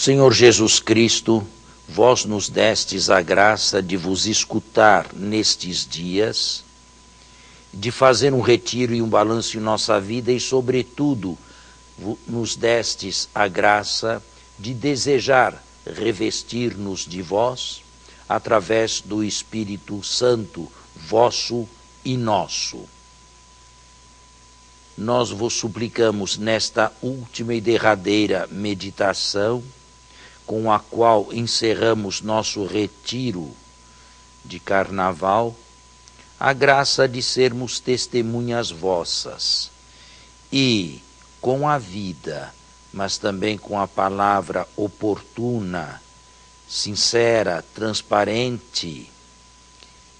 Senhor Jesus Cristo, vós nos destes a graça de vos escutar nestes dias, de fazer um retiro e um balanço em nossa vida e, sobretudo, nos destes a graça de desejar revestir-nos de vós através do Espírito Santo, vosso e nosso. Nós vos suplicamos nesta última e derradeira meditação, com a qual encerramos nosso retiro de carnaval, a graça de sermos testemunhas vossas e, com a vida, mas também com a palavra oportuna, sincera, transparente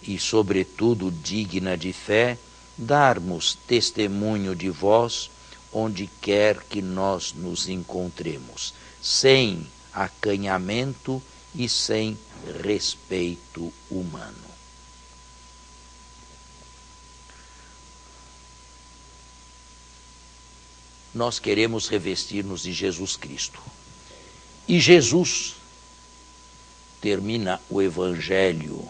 e, sobretudo, digna de fé, darmos testemunho de vós onde quer que nós nos encontremos, sem acanhamento e sem respeito humano. Nós queremos revestir-nos de Jesus Cristo. E Jesus termina o Evangelho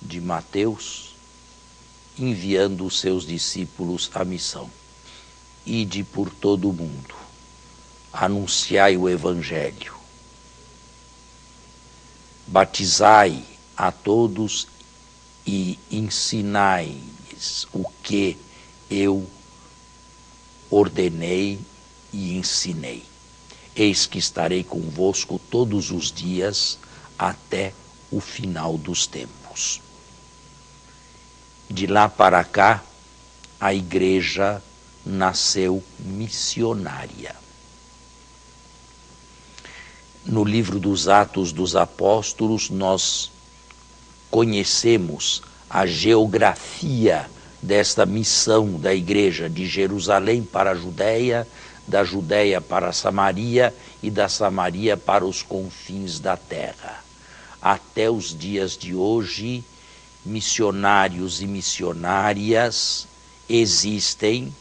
de Mateus enviando os seus discípulos à missão. Ide por todo o mundo, anunciai o Evangelho, batizai a todos e ensinai-lhes o que eu ordenei e ensinei. Eis que estarei convosco todos os dias até o final dos tempos. De lá para cá, a igreja nasceu missionária. No livro dos Atos dos Apóstolos, nós conhecemos a geografia desta missão da igreja, de Jerusalém para a Judéia, da Judéia para a Samaria e da Samaria para os confins da terra. Até os dias de hoje, missionários e missionárias existem,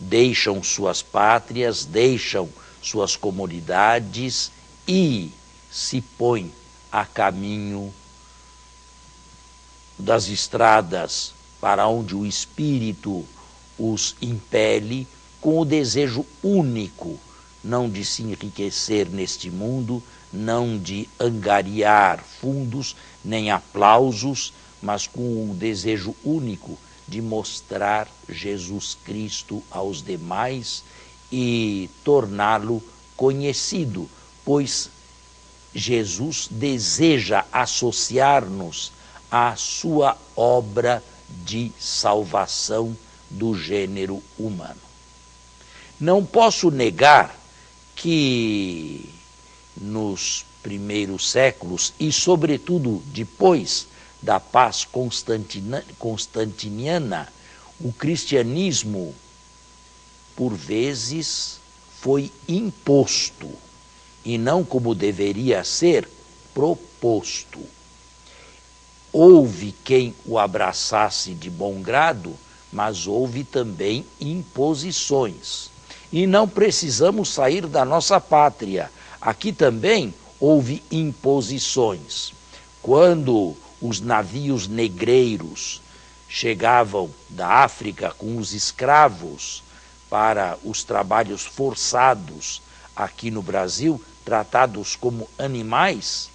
deixam suas pátrias, deixam suas comunidades e se põem a caminho das estradas para onde o Espírito os impele, com o desejo único, não de se enriquecer neste mundo, não de angariar fundos, nem aplausos, mas com o desejo único de mostrar Jesus Cristo aos demais e torná-lo conhecido, pois Jesus deseja associar-nos à sua obra de salvação do gênero humano. Não posso negar que nos primeiros séculos e, sobretudo, depois da paz constantiniana, o cristianismo, por vezes, foi imposto e não como deveria ser, proposto. Houve quem o abraçasse de bom grado, mas houve também imposições. E não precisamos sair da nossa pátria. Aqui também houve imposições. Quando os navios negreiros chegavam da África com os escravos para os trabalhos forçados aqui no Brasil, tratados como animais,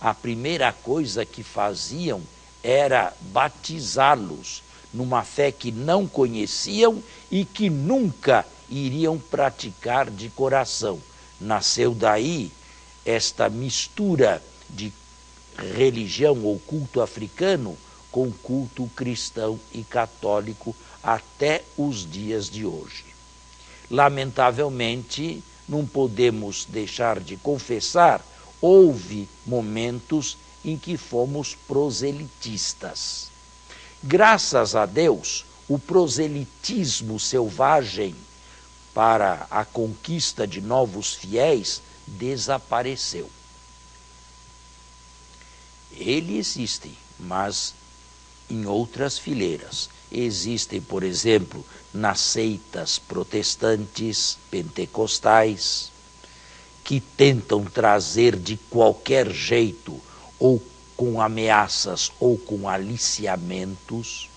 a primeira coisa que faziam era batizá-los numa fé que não conheciam e que nunca iriam praticar de coração. Nasceu daí esta mistura de religião ou culto africano com culto cristão e católico até os dias de hoje. Lamentavelmente, não podemos deixar de confessar, houve momentos em que fomos proselitistas. Graças a Deus, o proselitismo selvagem para a conquista de novos fiéis desapareceu. Ele existe, mas em outras fileiras. Existem, por exemplo, nas seitas protestantes, pentecostais, que tentam trazer de qualquer jeito, ou com ameaças ou com aliciamentos.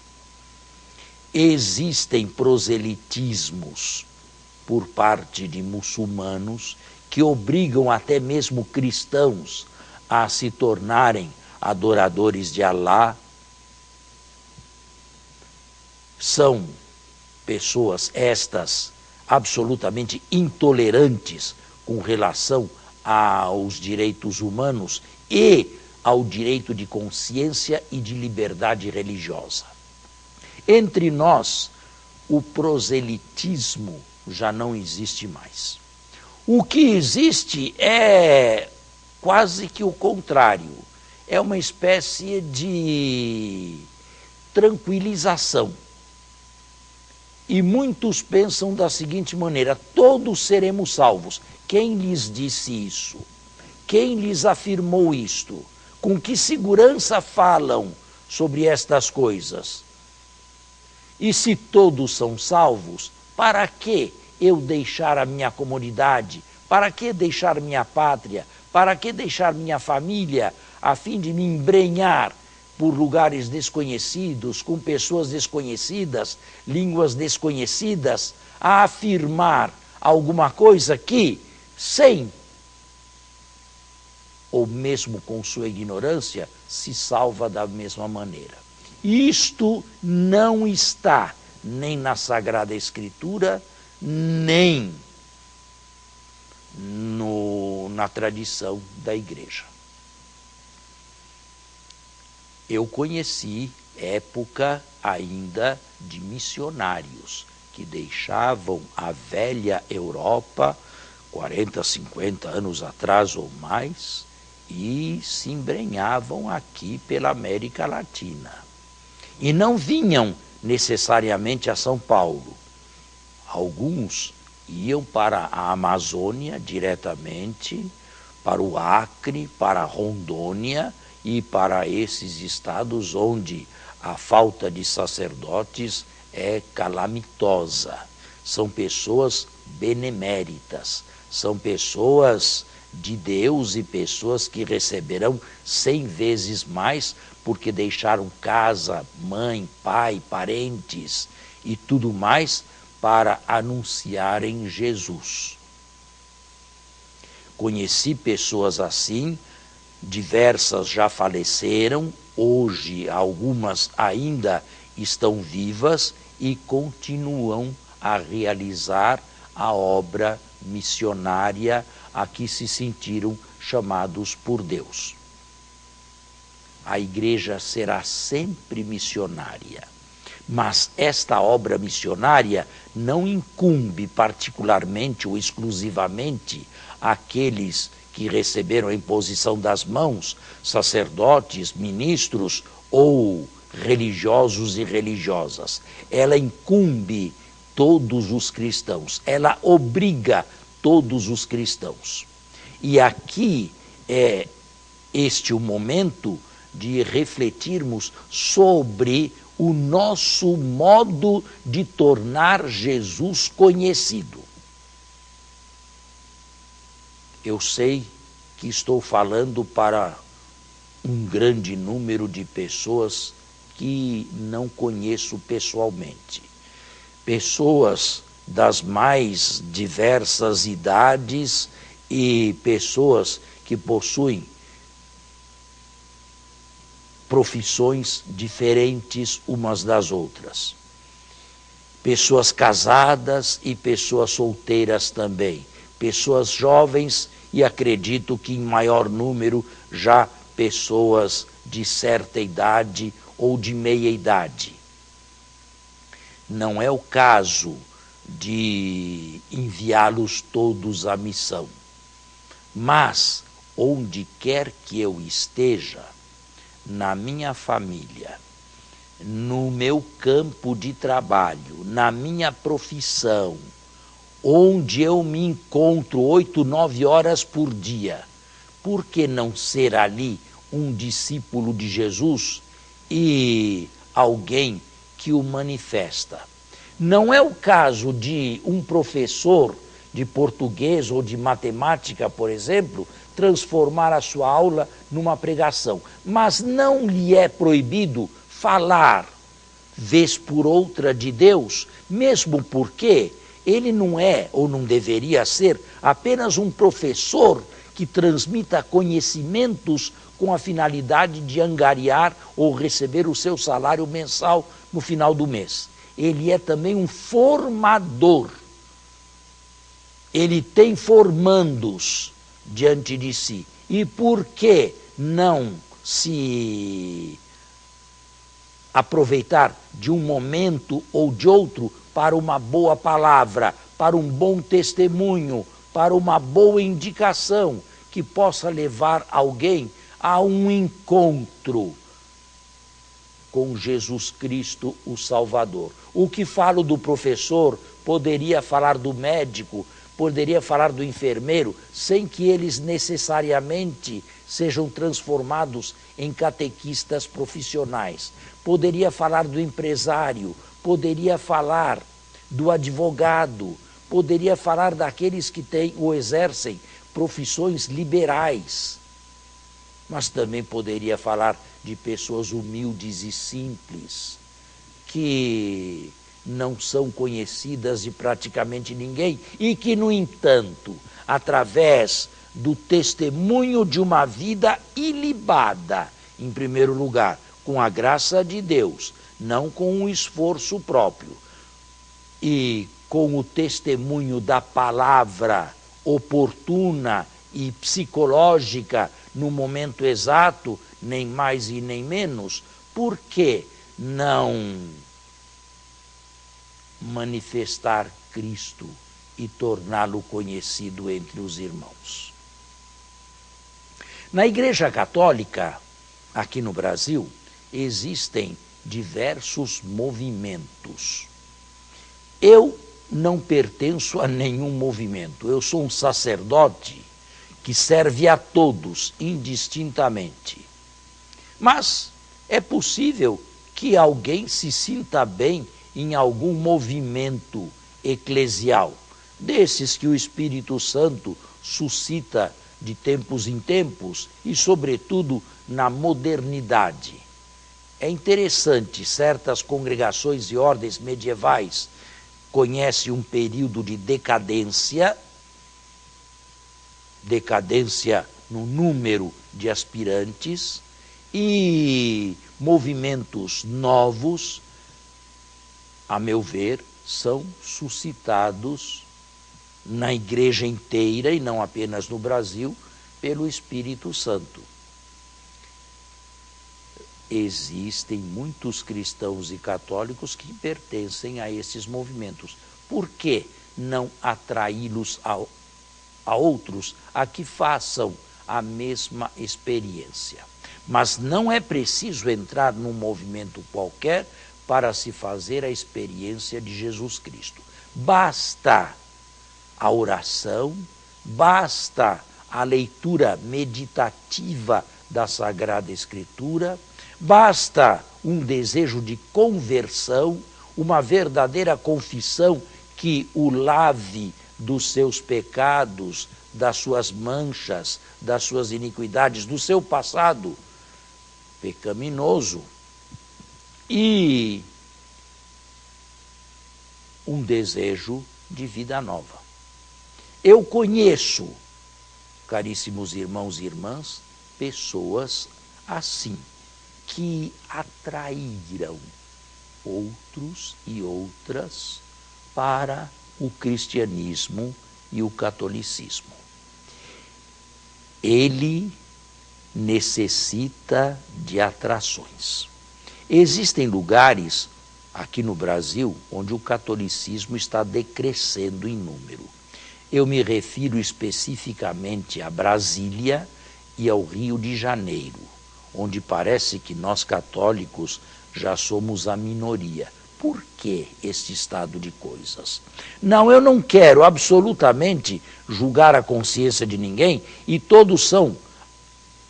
Existem proselitismos por parte de muçulmanos que obrigam até mesmo cristãos a se tornarem adoradores de Alá. São pessoas estas absolutamente intolerantes com relação aos direitos humanos e ao direito de consciência e de liberdade religiosa. Entre nós, o proselitismo já não existe mais. O que existe é quase que o contrário. É uma espécie de tranquilização. E muitos pensam da seguinte maneira: todos seremos salvos. Quem lhes disse isso? Quem lhes afirmou isto? Com que segurança falam sobre estas coisas? E se todos são salvos, para que eu deixar a minha comunidade? Para que deixar minha pátria? Para que deixar minha família a fim de me embrenhar por lugares desconhecidos, com pessoas desconhecidas, línguas desconhecidas, a afirmar alguma coisa que, sem ou mesmo com sua ignorância, se salva da mesma maneira? Isto não está nem na Sagrada Escritura, nem na tradição da Igreja. Eu conheci época ainda de missionários que deixavam a velha Europa, 40, 50 anos atrás ou mais, e se embrenhavam aqui pela América Latina. E não vinham necessariamente a São Paulo. Alguns iam para a Amazônia diretamente, para o Acre, para Rondônia e para esses estados onde a falta de sacerdotes é calamitosa. São pessoas beneméritas, são pessoas de Deus e pessoas que receberão 100 vezes mais porque deixaram casa, mãe, pai, parentes e tudo mais para anunciarem Jesus. Conheci pessoas assim, diversas já faleceram, hoje algumas ainda estão vivas e continuam a realizar a obra missionária a que se sentiram chamados por Deus. A igreja será sempre missionária, mas esta obra missionária não incumbe particularmente ou exclusivamente aqueles que receberam a imposição das mãos, sacerdotes, ministros ou religiosos e religiosas. Ela incumbe todos os cristãos, ela obriga todos os cristãos. E aqui é este o momento de refletirmos sobre o nosso modo de tornar Jesus conhecido. Eu sei que estou falando para um grande número de pessoas que não conheço pessoalmente. Pessoas das mais diversas idades e pessoas que possuem profissões diferentes umas das outras. Pessoas casadas e pessoas solteiras também. Pessoas jovens e acredito que em maior número já pessoas de certa idade ou de meia idade. Não é o caso de enviá-los todos à missão, mas onde quer que eu esteja, na minha família, no meu campo de trabalho, na minha profissão, onde eu me encontro 8, 9 horas por dia, por que não ser ali um discípulo de Jesus e alguém que o manifesta? Não é o caso de um professor de português ou de matemática, por exemplo, transformar a sua aula numa pregação. Mas não lhe é proibido falar, vez por outra, de Deus, mesmo porque ele não é, ou não deveria ser, apenas um professor que transmita conhecimentos com a finalidade de angariar ou receber o seu salário mensal no final do mês. Ele é também um formador. Ele tem formandos diante de si. E por que não se aproveitar de um momento ou de outro para uma boa palavra, para um bom testemunho, para uma boa indicação que possa levar alguém a um encontro com Jesus Cristo, o Salvador? O que falo do professor, poderia falar do médico, poderia falar do enfermeiro, sem que eles necessariamente sejam transformados em catequistas profissionais. Poderia falar do empresário, poderia falar do advogado, poderia falar daqueles que têm ou exercem profissões liberais, mas também poderia falar de pessoas humildes e simples, que não são conhecidas de praticamente ninguém e que, no entanto, através do testemunho de uma vida ilibada, em primeiro lugar, com a graça de Deus, não com um esforço próprio, e com o testemunho da palavra oportuna e psicológica no momento exato, nem mais e nem menos, por que não manifestar Cristo e torná-lo conhecido entre os irmãos? Na Igreja Católica, aqui no Brasil, existem diversos movimentos. Eu não pertenço a nenhum movimento. Eu sou um sacerdote que serve a todos indistintamente. Mas é possível que alguém se sinta bem em algum movimento eclesial, desses que o Espírito Santo suscita de tempos em tempos e, sobretudo, na modernidade. É interessante, certas congregações e ordens medievais conhecem um período de decadência no número de aspirantes, e movimentos novos, a meu ver, são suscitados na igreja inteira, e não apenas no Brasil, pelo Espírito Santo. Existem muitos cristãos e católicos que pertencem a esses movimentos. Por que não atraí-los a outros a que façam a mesma experiência? Mas não é preciso entrar num movimento qualquer para se fazer a experiência de Jesus Cristo. Basta a oração, basta a leitura meditativa da Sagrada Escritura, basta um desejo de conversão, uma verdadeira confissão que o lave dos seus pecados, das suas manchas, das suas iniquidades, do seu passado pecaminoso, e um desejo de vida nova. Eu conheço, caríssimos irmãos e irmãs, pessoas assim, que atraíram outros e outras para o cristianismo e o catolicismo. Ele necessita de atrações. Existem lugares aqui no Brasil onde o catolicismo está decrescendo em número. Eu me refiro especificamente a Brasília e ao Rio de Janeiro, onde parece que nós católicos já somos a minoria. Por que este estado de coisas? Não, eu não quero absolutamente julgar a consciência de ninguém, e todos são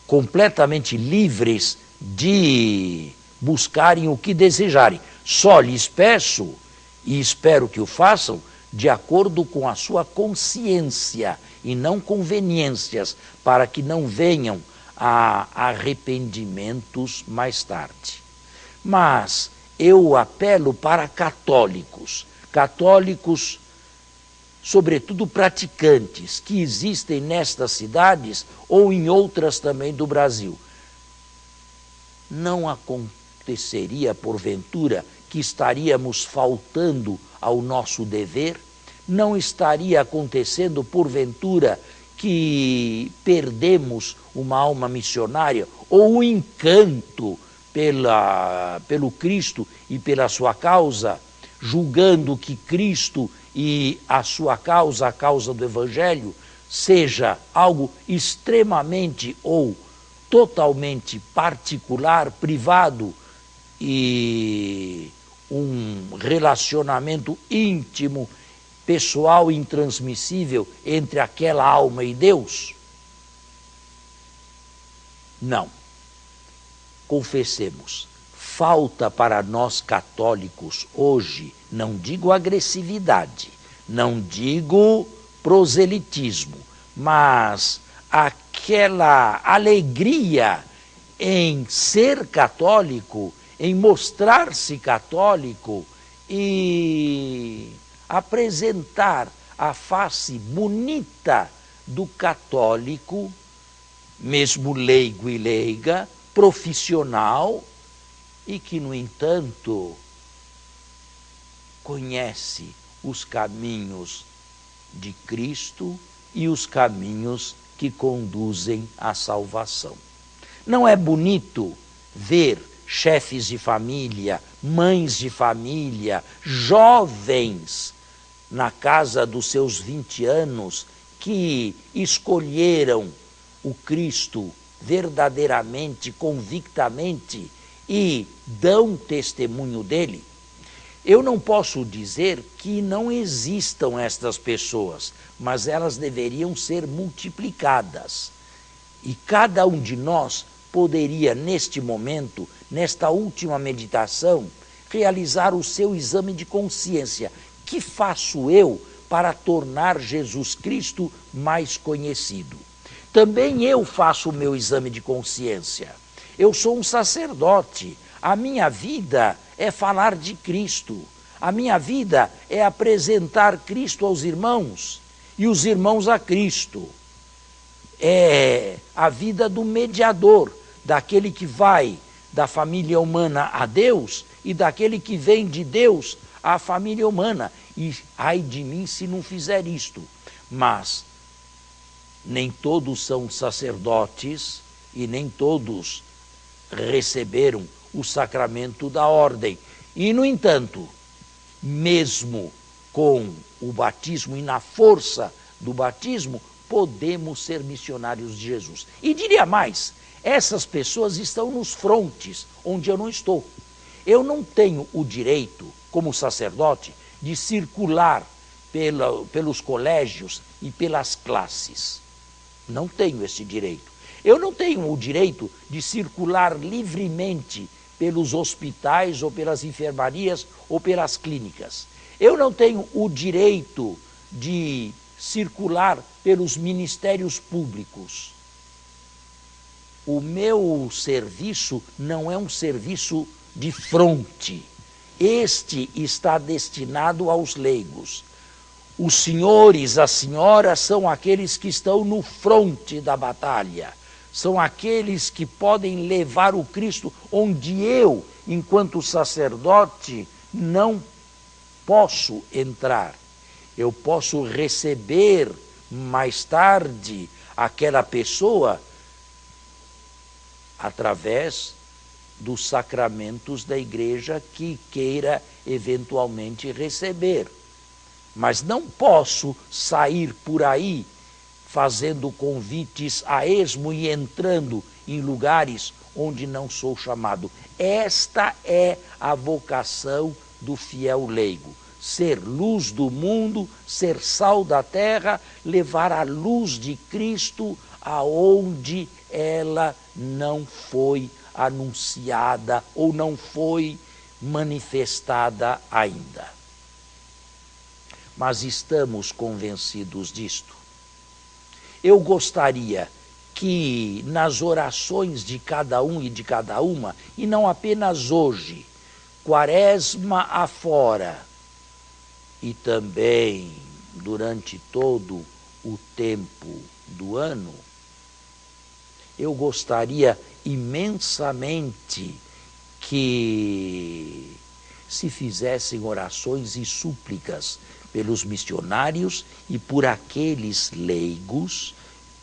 completamente livres de buscarem o que desejarem. Só lhes peço, e espero que o façam, de acordo com a sua consciência e não conveniências, para que não venham a arrependimentos mais tarde. Mas eu apelo para católicos, sobretudo praticantes, que existem nestas cidades ou em outras também do Brasil. Não aconteceria, porventura, que estaríamos faltando ao nosso dever? Não estaria acontecendo, porventura, que perdemos uma alma missionária ou o encanto pelo Cristo e pela sua causa, julgando que Cristo e a sua causa, a causa do Evangelho, seja algo extremamente ou totalmente particular, privado, e um relacionamento íntimo, pessoal, intransmissível entre aquela alma e Deus? Não. Confessemos, falta para nós católicos hoje, não digo agressividade, não digo proselitismo, mas aquela alegria em ser católico, em mostrar-se católico e apresentar a face bonita do católico, mesmo leigo e leiga, profissional, e que, no entanto, conhece os caminhos de Cristo e os caminhos que conduzem à salvação. Não é bonito ver chefes de família, mães de família, jovens na casa dos seus 20 anos que escolheram o Cristo verdadeiramente, convictamente, e dão testemunho dele? Eu não posso dizer que não existam estas pessoas, mas elas deveriam ser multiplicadas. E cada um de nós poderia, neste momento, nesta última meditação, realizar o seu exame de consciência. Que faço eu para tornar Jesus Cristo mais conhecido? Também eu faço o meu exame de consciência. Eu sou um sacerdote. A minha vida é falar de Cristo. A minha vida é apresentar Cristo aos irmãos e os irmãos a Cristo. É a vida do mediador, daquele que vai da família humana a Deus e daquele que vem de Deus à família humana. E ai de mim se não fizer isto. Mas nem todos são sacerdotes e nem todos receberam o sacramento da ordem. E, no entanto, mesmo com o batismo e na força do batismo, podemos ser missionários de Jesus. E diria mais, essas pessoas estão nos frontes, onde eu não estou. Eu não tenho o direito, como sacerdote, de circular pelos colégios e pelas classes. Não tenho esse direito. Eu não tenho o direito de circular livremente pelos hospitais ou pelas enfermarias ou pelas clínicas. Eu não tenho o direito de circular pelos ministérios públicos. O meu serviço não é um serviço de fronte. Este está destinado aos leigos. Os senhores, as senhoras são aqueles que estão no fronte da batalha. São aqueles que podem levar o Cristo onde eu, enquanto sacerdote, não posso entrar. Eu posso receber mais tarde aquela pessoa através dos sacramentos da igreja que queira eventualmente receber. Mas não posso sair por aí fazendo convites a esmo e entrando em lugares onde não sou chamado. Esta é a vocação do fiel leigo. Ser luz do mundo, ser sal da terra, levar a luz de Cristo aonde ela não foi anunciada ou não foi manifestada ainda. mas estamos convencidos disto. Eu gostaria que nas orações de cada um e de cada uma, e não apenas hoje, quaresma afora, e também durante todo o tempo do ano, eu gostaria imensamente que se fizessem orações e súplicas pelos missionários e por aqueles leigos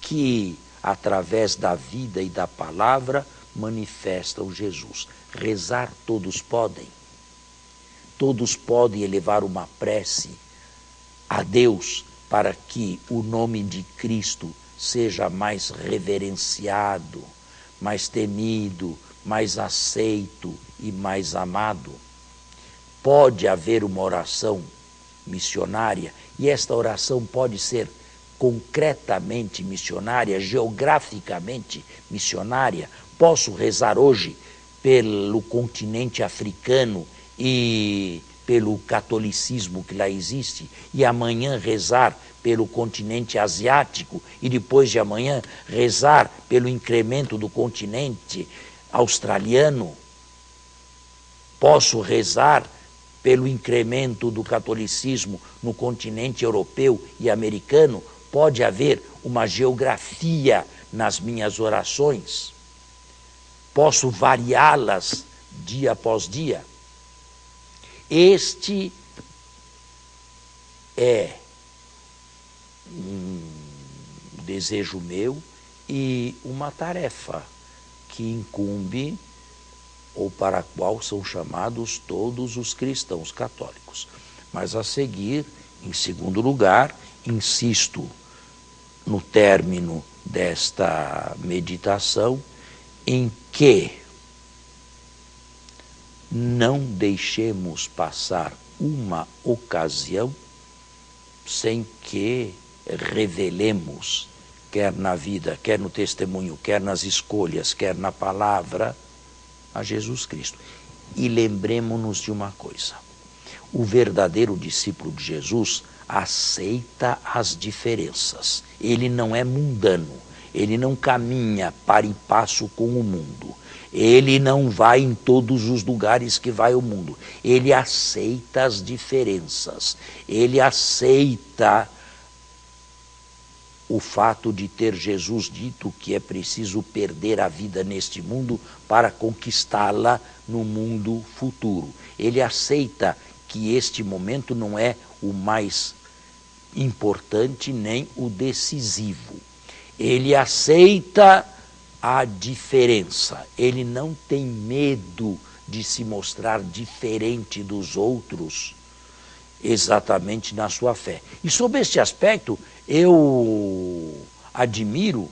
que, através da vida e da palavra, manifestam Jesus. Rezar todos podem. Todos podem elevar uma prece a Deus para que o nome de Cristo seja mais reverenciado, mais temido, mais aceito e mais amado. Pode haver uma oração missionária, e esta oração pode ser concretamente missionária, geograficamente missionária. Posso rezar hoje pelo continente africano e pelo catolicismo que lá existe, e amanhã rezar pelo continente asiático, e depois de amanhã rezar pelo incremento do continente australiano. Posso rezar pelo incremento do catolicismo no continente europeu e americano. Pode haver uma geografia nas minhas orações. Posso variá-las dia após dia. Este é um desejo meu e uma tarefa que incumbe ou para a qual são chamados todos os cristãos católicos. Mas a seguir, em segundo lugar, insisto no término desta meditação em que não deixemos passar uma ocasião sem que revelemos, quer na vida, quer no testemunho, quer nas escolhas, quer na palavra, a Jesus Cristo. E lembremos-nos de uma coisa: o verdadeiro discípulo de Jesus aceita as diferenças. Ele não é mundano, ele não caminha para e passo com o mundo. Ele não vai em todos os lugares que vai o mundo. Ele aceita as diferenças. Ele aceita o fato de ter Jesus dito que é preciso perder a vida neste mundo para conquistá-la no mundo futuro. Ele aceita que este momento não é o mais importante nem o decisivo. Ele aceita a diferença. Ele não tem medo de se mostrar diferente dos outros, exatamente na sua fé. E sob este aspecto, eu admiro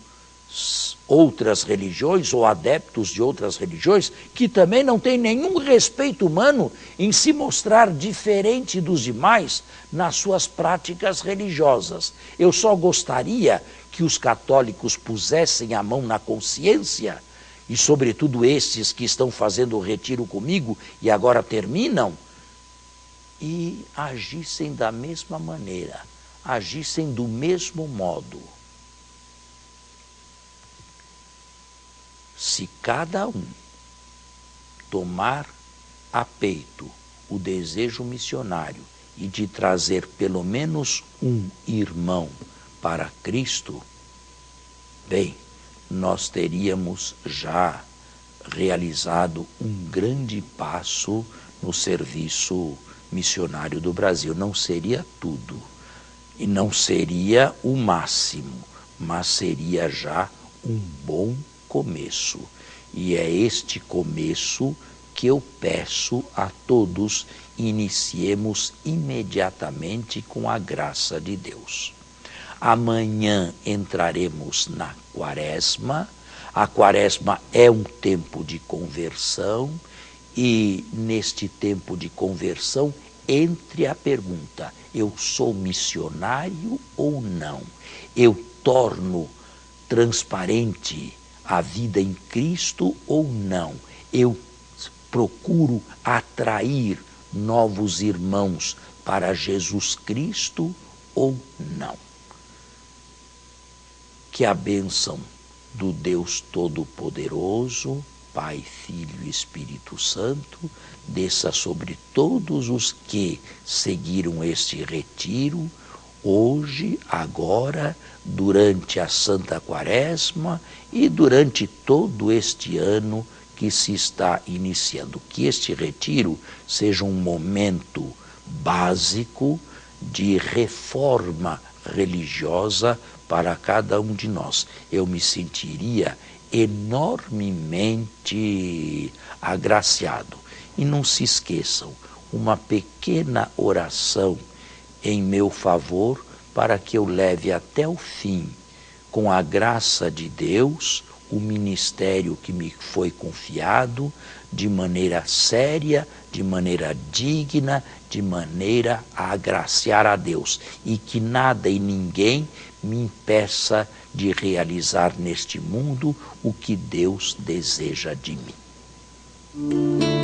outras religiões ou adeptos de outras religiões que também não têm nenhum respeito humano em se mostrar diferente dos demais nas suas práticas religiosas. Eu só gostaria que os católicos pusessem a mão na consciência, e sobretudo estes que estão fazendo o retiro comigo e agora terminam, e agissem da mesma maneira, agissem do mesmo modo. Se cada um tomar a peito o desejo missionário e de trazer pelo menos um irmão para Cristo, bem, nós teríamos já realizado um grande passo no serviço missionário do Brasil. Não seria tudo, e não seria o máximo, mas seria já um bom começo. E é este começo que eu peço a todos: iniciemos imediatamente com a graça de Deus. Amanhã entraremos na quaresma. A quaresma é um tempo de conversão, e neste tempo de conversão, entre a pergunta: eu sou missionário ou não? Eu torno transparente a vida em Cristo ou não? Eu procuro atrair novos irmãos para Jesus Cristo ou não. Que a bênção do Deus Todo-Poderoso, Pai, Filho e Espírito Santo, desça sobre todos os que seguiram este retiro, hoje, agora, durante a Santa Quaresma e durante todo este ano que se está iniciando. Que este retiro seja um momento básico de reforma religiosa para cada um de nós. Eu me sentiria enormemente agraciado. E não se esqueçam, uma pequena oração em meu favor para que eu leve até o fim, com a graça de Deus, o ministério que me foi confiado, de maneira séria, de maneira digna, de maneira a agraciar a Deus, e que nada e ninguém me impeça de realizar neste mundo o que Deus deseja de mim.